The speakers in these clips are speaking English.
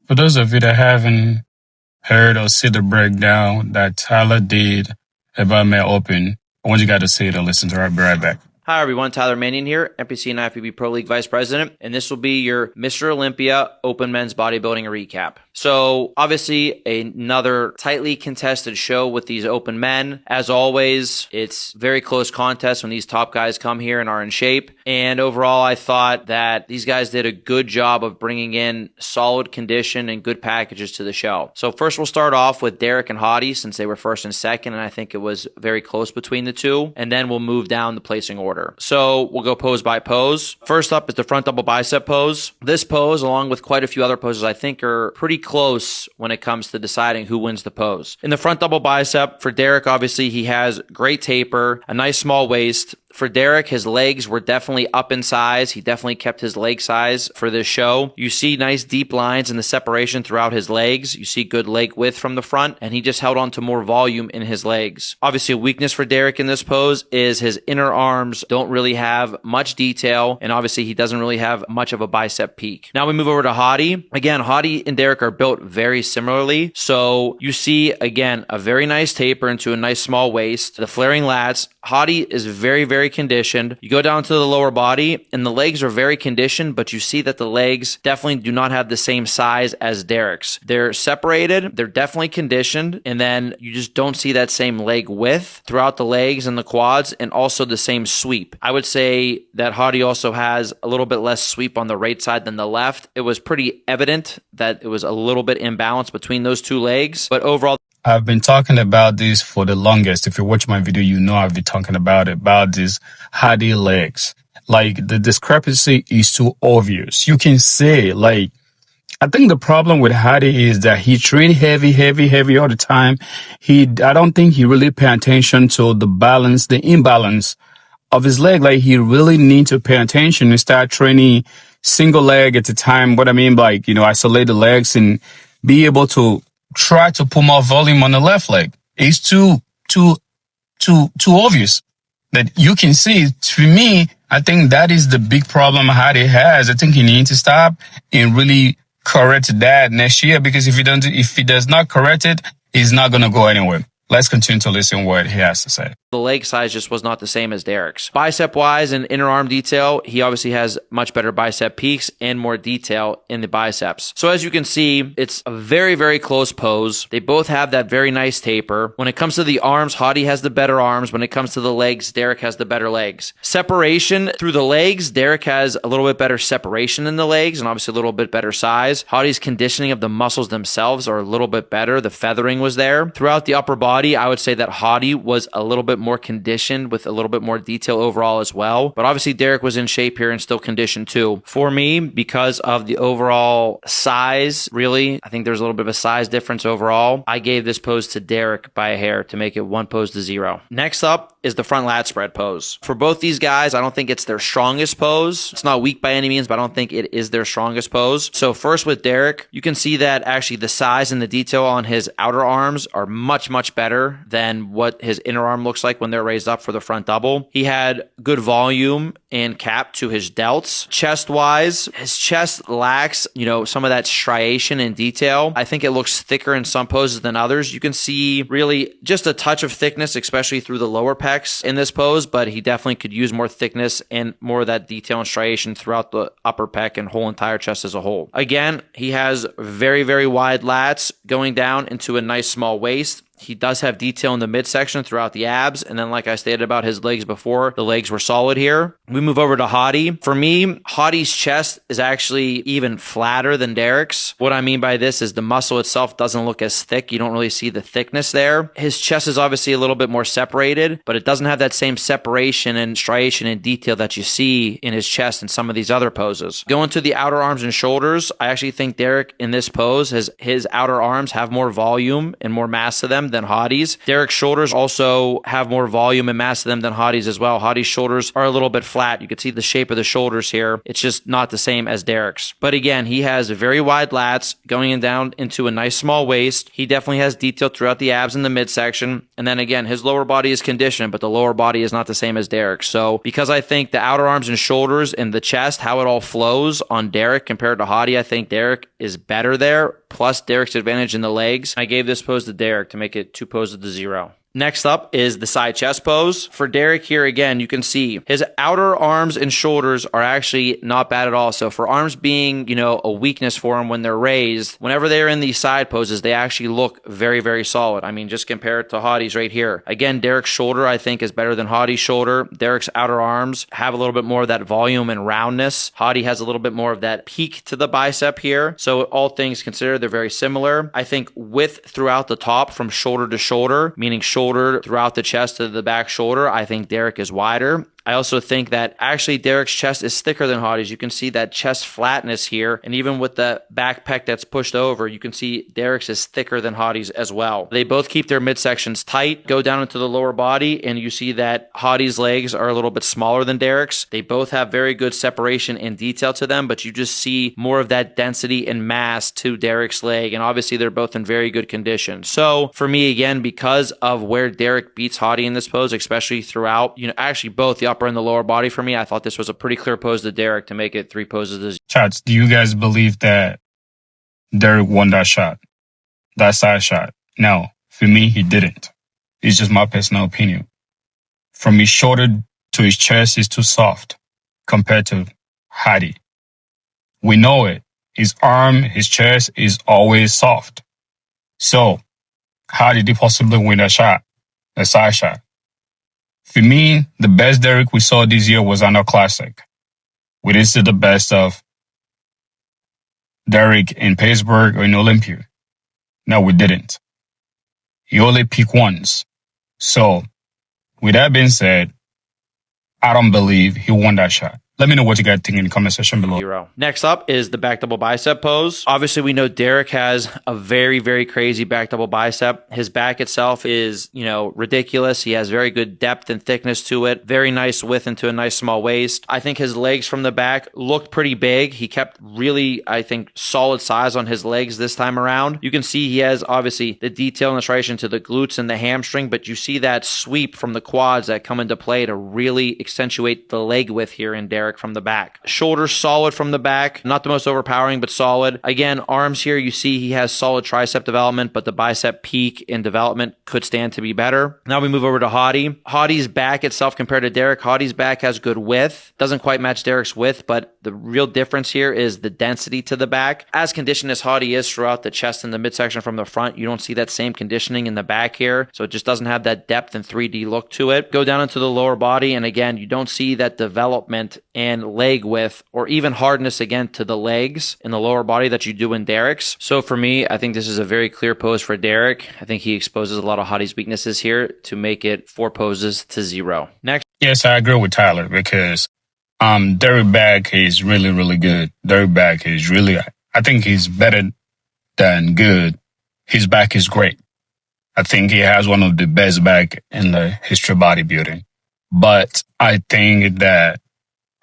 For those of you that haven't heard or see the breakdown that Tyler did about my open, I want you guys to see it or listen to it. I'll be right back. Hi everyone, Tyler Mannion here, NPC and IFBB Pro League Vice President, and this will be your Mr. Olympia Open Men's Bodybuilding recap. So obviously another tightly contested show with these open men. As always, it's very close contest when these top guys come here and are in shape. And overall, I thought that these guys did a good job of bringing in solid condition and good packages to the show. So first we'll start off with Derek and Hadi since they were first and second, and I think it was very close between the two. And then we'll move down the placing order. So we'll go pose by pose. First up is the front double bicep pose. This pose, along with quite a few other poses, I think are pretty close when it comes to deciding who wins the pose. In the front double bicep, for Derek, obviously he has great taper, a nice small waist. For Derek, his legs were definitely up in size. He definitely kept his leg size for this show. You see nice deep lines in the separation throughout his legs. You see good leg width from the front, and he just held on to more volume in his legs. Obviously, a weakness for Derek in this pose is his inner arms don't really have much detail, and obviously he doesn't really have much of a bicep peak. Now we move over to Hadi. Again, Hadi and Derek are built very similarly. So you see, again, a very nice taper into a nice small waist, the flaring lats. Hadi is very conditioned. You go down to the lower body and the legs are very conditioned, but you see that the legs definitely do not have the same size as Derek's. They're separated, they're definitely conditioned, and then you just don't see that same leg width throughout the legs and the quads, and also the same sweep. I would say that Hadi also has a little bit less sweep on the right side than the left. It was pretty evident that it was a little bit imbalanced between those two legs, but overall, I've been talking about this for the longest. If you watch my video, you know I've been talking about these Hadi legs. Like, the discrepancy is too obvious. You can say, like, I think the problem with Hadi is that he trained heavy all the time. I don't think he really paid attention to the imbalance of his leg. Like, he really needs to pay attention and start training single leg at a time. What I mean, like, isolate the legs and be able to try to put more volume on the left leg. It's too obvious that you can see. To me, I think that is the big problem Hadi has. I think he needs to stop and really correct that next year, because if he does not correct it, he's not going to go anywhere. Let's continue to listen what he has to say. The leg size just was not the same as Derek's. Bicep-wise and inner arm detail, he obviously has much better bicep peaks and more detail in the biceps. So as you can see, it's a very close pose. They both have that very nice taper. When it comes to the arms, Hadi has the better arms. When it comes to the legs, Derek has the better legs. Separation through the legs, Derek has a little bit better separation in the legs and obviously a little bit better size. Hadi's conditioning of the muscles themselves are a little bit better. The feathering was there. Throughout the upper body, I would say that Hadi was a little bit more conditioned with a little bit more detail overall as well. But obviously Derek was in shape here and still conditioned too. For me, because of the overall size, really, I think there's a little bit of a size difference overall. I gave this pose to Derek by a hair to make it 1 pose to 0. Next up is the front lat spread pose. For both these guys, I don't think it's their strongest pose. It's not weak by any means, but I don't think it is their strongest pose. So first with Derek, you can see that actually the size and the detail on his outer arms are much better than what his inner arm looks like when they're raised up for the front double. He had good volume and cap to his delts. Chest-wise, his chest lacks, some of that striation and detail. I think it looks thicker in some poses than others. You can see really just a touch of thickness, especially through the lower pecs in this pose, but he definitely could use more thickness and more of that detail and striation throughout the upper pec and whole entire chest as a whole. Again, he has very wide lats going down into a nice small waist. He does have detail in the midsection throughout the abs. And then, like I stated about his legs before, the legs were solid here. We move over to Hadi. For me, Hadi's chest is actually even flatter than Derek's. What I mean by this is the muscle itself doesn't look as thick. You don't really see the thickness there. His chest is obviously a little bit more separated, but it doesn't have that same separation and striation and detail that you see in his chest in some of these other poses. Going to the outer arms and shoulders, I actually think Derek in this pose, his outer arms have more volume and more mass to them than Hadi's. Derek's shoulders also have more volume and mass to them than Hadi's as well. Hadi's shoulders are a little bit flat. You can see the shape of the shoulders here. It's just not the same as Derek's. But again, he has very wide lats going in down into a nice small waist. He definitely has detail throughout the abs and the midsection. And then again, his lower body is conditioned, but the lower body is not the same as Derek's. So because I think the outer arms and shoulders and the chest, how it all flows on Derek compared to Hadi, I think Derek is better there. Plus Derek's advantage in the legs. I gave this pose to Derek to make it 2 poses to 0. Next up is the side chest pose. For Derek here, again, you can see his outer arms and shoulders are actually not bad at all. So for arms being, a weakness for him when they're raised, whenever they're in these side poses, they actually look very, very solid. I mean, just compare it to Hadi's right here. Again, Derek's shoulder, I think, is better than Hadi's shoulder. Derek's outer arms have a little bit more of that volume and roundness. Hadi has a little bit more of that peak to the bicep here. So all things considered, they're very similar. I think width throughout the top from shoulder to shoulder, meaning shoulder throughout the chest to the back shoulder, I think Derek is wider. I also think that actually Derek's chest is thicker than Hadi's. You can see that chest flatness here. And even with the back pec that's pushed over, you can see Derek's is thicker than Hadi's as well. They both keep their midsections tight, go down into the lower body, and you see that Hadi's legs are a little bit smaller than Derek's. They both have very good separation and detail to them, but you just see more of that density and mass to Derek's leg. And obviously they're both in very good condition. So for me, again, because of where Derek beats Hadi in this pose, especially throughout, actually both the upper and the lower body for me, I thought this was a pretty clear pose to Derek to make it 3 poses to 0. Chats, do you guys believe that Derek won that shot? That side shot? No, for me, he didn't. It's just my personal opinion. From his shoulder to his chest is too soft compared to Hadi. We know it. His arm, his chest is always soft. So, how did he possibly win that shot? The side shot? For me, the best Derek we saw this year was Arnold Classic. We didn't see the best of Derek in Pittsburgh or in Olympia. No, we didn't. He only picked once. So, with that being said, I don't believe he won that shot. Let me know what you guys think in the comment section below. 0. Next up is the back double bicep pose. Obviously, we know Derek has a very, very crazy back double bicep. His back itself is, ridiculous. He has very good depth and thickness to it. Very nice width into a nice small waist. I think his legs from the back looked pretty big. He kept really, I think, solid size on his legs this time around. You can see he has, obviously, the detail and the striation to the glutes and the hamstring, but you see that sweep from the quads that come into play to really accentuate the leg width here in Derek from the back. Shoulders solid from the back, not the most overpowering, but solid. Again, arms here, you see he has solid tricep development, but the bicep peak in development could stand to be better. Now we move over to Hadi. Hadi's back itself compared to Derek, Hadi's back has good width. Doesn't quite match Derek's width, but the real difference here is the density to the back. As conditioned as Hadi is throughout the chest and the midsection from the front, you don't see that same conditioning in the back here, so it just doesn't have that depth and 3D look to it. Go down into the lower body, and again, you don't see that development and leg width or even hardness again to the legs in the lower body that you do in Derek's. So for me, I think this is a very clear pose for Derek. I think he exposes a lot of Hadi's weaknesses here to make it 4 poses to 0. Next. Yes, I agree with Tyler because Derek back is really, really good. Derek back is really, I think he's better than good. His back is great. I think he has one of the best back in the history of bodybuilding. But I think that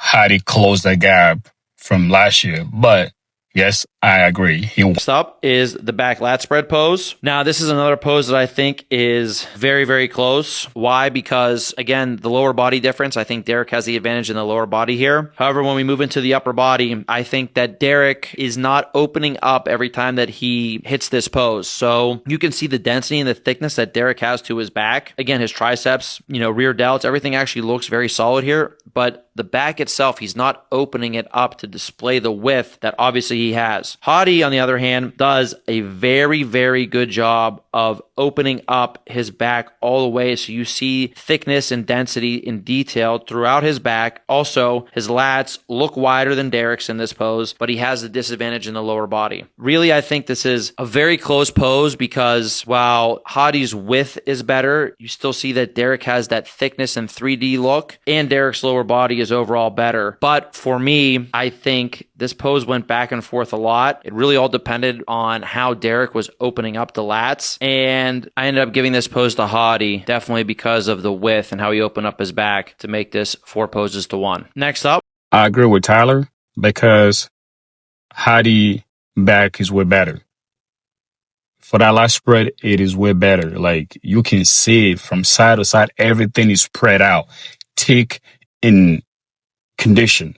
Hadi closed the gap from last year. But yes, I agree. Next up is the back lat spread pose. Now, this is another pose that I think is very, very close. Why? Because, again, the lower body difference, I think Derek has the advantage in the lower body here. However, when we move into the upper body, I think that Derek is not opening up every time that he hits this pose. So you can see the density and the thickness that Derek has to his back. Again, his triceps, rear delts, everything actually looks very solid here. But the back itself, he's not opening it up to display the width that obviously he has. Hadi, on the other hand, does a very, very good job of opening up his back all the way. So you see thickness and density in detail throughout his back. Also, his lats look wider than Derek's in this pose, but he has the disadvantage in the lower body. Really, I think this is a very close pose because while Hadi's width is better, you still see that Derek has that thickness and 3D look, and Derek's lower body is overall better. But for me, I think this pose went back and forth a lot. It really all depended on how Derek was opening up the lats. And And I ended up giving this pose to Hadi, definitely because of the width and how he opened up his back to make this 4 poses to 1. Next up. I agree with Tyler because Hadi back is way better. For that last spread, it is way better. Like you can see it from side to side. Everything is spread out, thick in condition,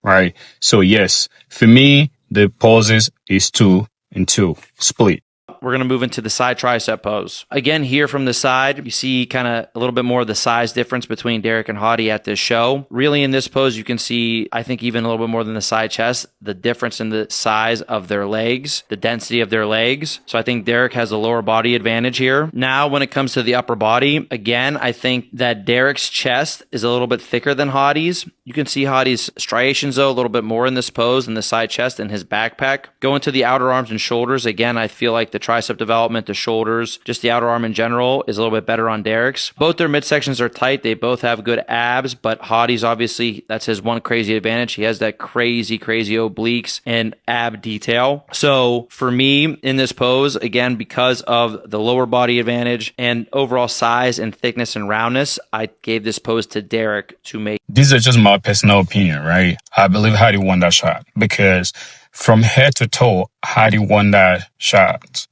right? So yes, for me, the poses is 2 and 2 split. We're going to move into the side tricep pose. Again, here from the side, you see kind of a little bit more of the size difference between Derek and Hadi at this show. Really, in this pose, you can see, I think even a little bit more than the side chest, the difference in the size of their legs, the density of their legs. So I think Derek has a lower body advantage here. Now, when it comes to the upper body, again, I think that Derek's chest is a little bit thicker than Hadi's. You can see Hadi's striations, though, a little bit more in this pose in the side chest and his backpack. Going to the outer arms and shoulders, again, I feel like the tricep development, the shoulders, just the outer arm in general is a little bit better on Derek's. Both their midsections are tight. They both have good abs, but Hadi's obviously, that's his one crazy advantage. He has that crazy obliques and ab detail. So for me in this pose, again, because of the lower body advantage and overall size and thickness and roundness, I gave this pose to Derek to make. These are just my personal opinion, right? I believe Hadi won that shot because from head to toe, Hadi won that shot.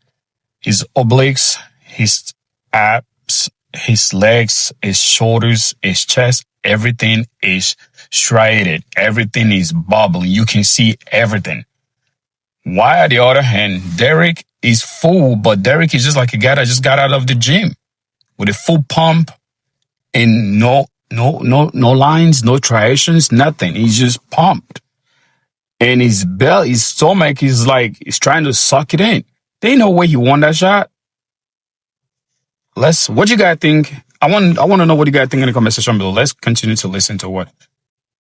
His obliques, his abs, his legs, his shoulders, his chest, everything is striated. Everything is bubbling. You can see everything. While on the other hand, Derek is full, but Derek is just like a guy that just got out of the gym with a full pump and no lines, no striations, nothing. He's just pumped. And his belly, his stomach is like, he's trying to suck it in. There ain't no way he won that shot. What you guys think? I want to know what you guys think in the comment section below. Let's continue to listen to what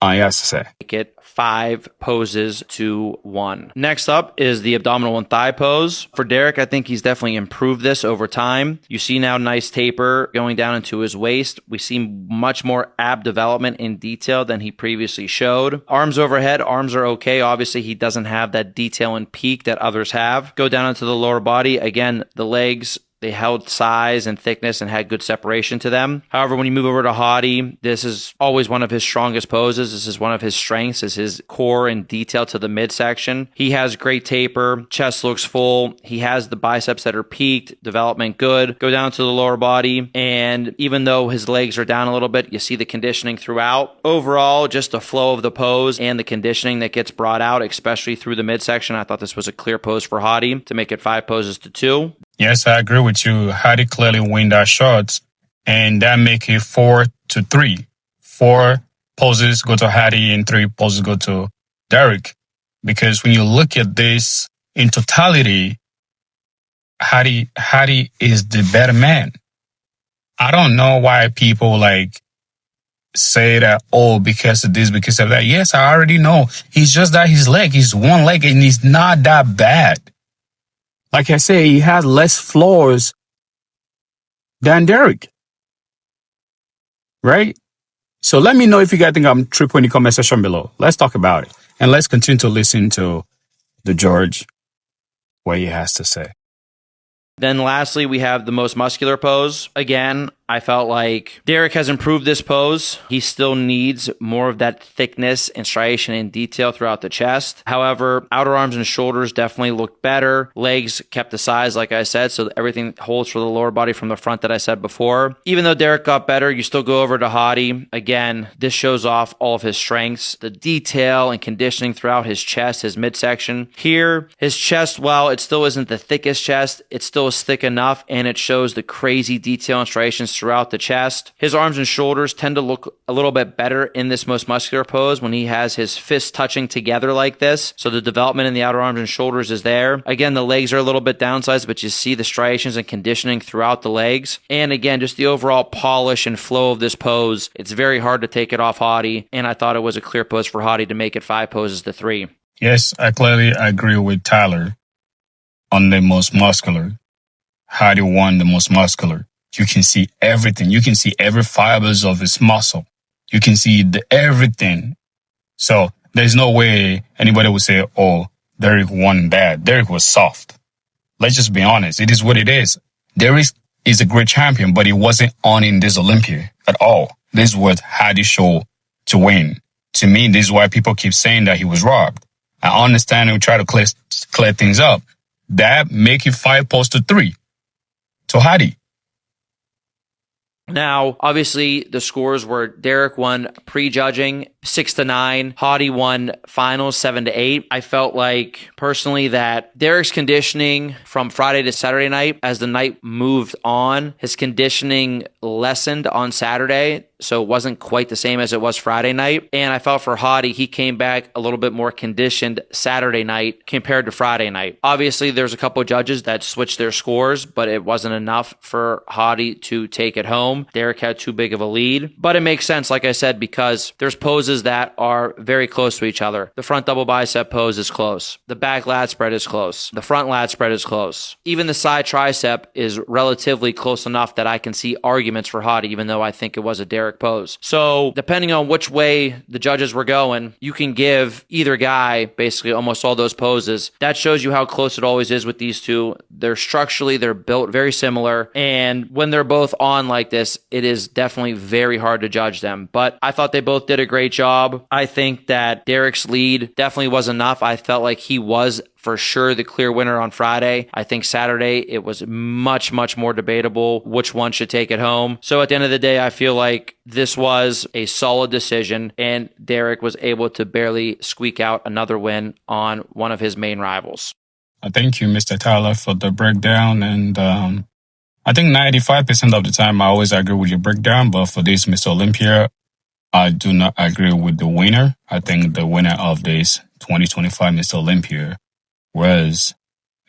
he has to say. Make it 5 poses to 1. Next up is the abdominal and thigh pose. For Derek, I think he's definitely improved this over time. You see now nice taper going down into his waist. We see much more ab development in detail than he previously showed. Arms overhead, arms are okay. Obviously, he doesn't have that detail and peak that others have. Go down into the lower body. Again, the legs, they held size and thickness and had good separation to them. However, when you move over to Hadi, this is always one of his strongest poses. This is one of his strengths, is his core and detail to the midsection. He has great taper. Chest looks full. He has the biceps that are peaked, development good. Go down to the lower body, and even though his legs are down a little bit, you see the conditioning throughout. Overall, just the flow of the pose and the conditioning that gets brought out, especially through the midsection. I thought this was a clear pose for Hadi to make it 5 poses to 2. Yes, I agree with you. Hadi clearly win that shot, and that make it 4 to 3. 4 poses go to Hadi and 3 poses go to Derek. Because when you look at this in totality, Hadi is the better man. I don't know why people say that, oh, because of this, because of that. Yes, I already know. He's just that his leg, he's one leg, and he's not that bad. Like I say, he has less flaws than Derek. Right? So let me know if you guys think I'm tripping in the comment section below. Let's talk about it. And let's continue to listen to the George, what he has to say. Then lastly, we have the most muscular pose. Again, I felt like Derek has improved this pose. He still needs more of that thickness and striation and detail throughout the chest. However, outer arms and shoulders definitely looked better. Legs kept the size, like I said, so everything holds for the lower body from the front that I said before. Even though Derek got better, you still go over to Hadi. Again, this shows off all of his strengths, the detail and conditioning throughout his chest, his midsection. Here, his chest, while it still isn't the thickest chest, it still is thick enough, and it shows the crazy detail and striations throughout the chest. His arms and shoulders tend to look a little bit better in this most muscular pose when he has his fists touching together like this. So the development in the outer arms and shoulders is there. Again, the legs are a little bit downsized, but you see the striations and conditioning throughout the legs. And again, just the overall polish and flow of this pose. It's very hard to take it off Hadi, and I thought it was a clear pose for Hadi to make it 5 poses to 3. Yes, I clearly agree with Tyler on the most muscular. Hadi won the most muscular. You can see everything. You can see every fibers of his muscle. You can see everything. So there's no way anybody would say, oh, Derek won bad. Derek was soft. Let's just be honest. It is what it is. Derek is a great champion, but he wasn't on in this Olympia at all. This is what Hadi showed to win. To me, this is why people keep saying that he was robbed. I understand and try to clear things up. That make it 5-3 to Hadi. Now, obviously, the scores were Derek won prejudging 6-9. Hadi won finals 7-8. I felt like personally that Derek's conditioning from Friday to Saturday night, as the night moved on, his conditioning lessened on Saturday. So it wasn't quite the same as it was Friday night. And I felt for Hadi, he came back a little bit more conditioned Saturday night compared to Friday night. Obviously, there's a couple of judges that switched their scores, but it wasn't enough for Hadi to take it home. Derek had too big of a lead. But it makes sense, like I said, because there's poses that are very close to each other. The front double bicep pose is close. The back lat spread is close. The front lat spread is close. Even the side tricep is relatively close enough that I can see arguments for Hadi, even though I think it was a Derek pose. So depending on which way the judges were going, you can give either guy basically almost all those poses. That shows you how close it always is with these two. They're built very similar. And when they're both on like this, it is definitely very hard to judge them. But I thought they both did a great job. I think that Derek's lead definitely was enough. I felt like he was for sure the clear winner on Friday. I think Saturday it was much, much more debatable which one should take it home. So at the end of the day, I feel like this was a solid decision and Derek was able to barely squeak out another win on one of his main rivals. Thank you, Mr. Tyler, for the breakdown. And I think 95% of the time I always agree with your breakdown, but for this Mr. Olympia, I do not agree with the winner. I think the winner of this 2025 Mr. Olympia was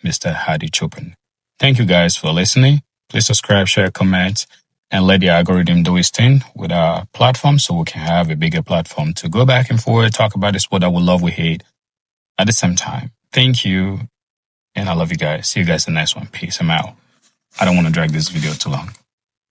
Mr. Hadi Choopan. Thank you guys for listening. Please subscribe, share, comment, and let the algorithm do its thing with our platform so we can have a bigger platform to go back and forth, talk about the sport that we love, we hate at the same time. Thank you, and I love you guys. See you guys in the next one. Peace. I'm out. I don't want to drag this video too long.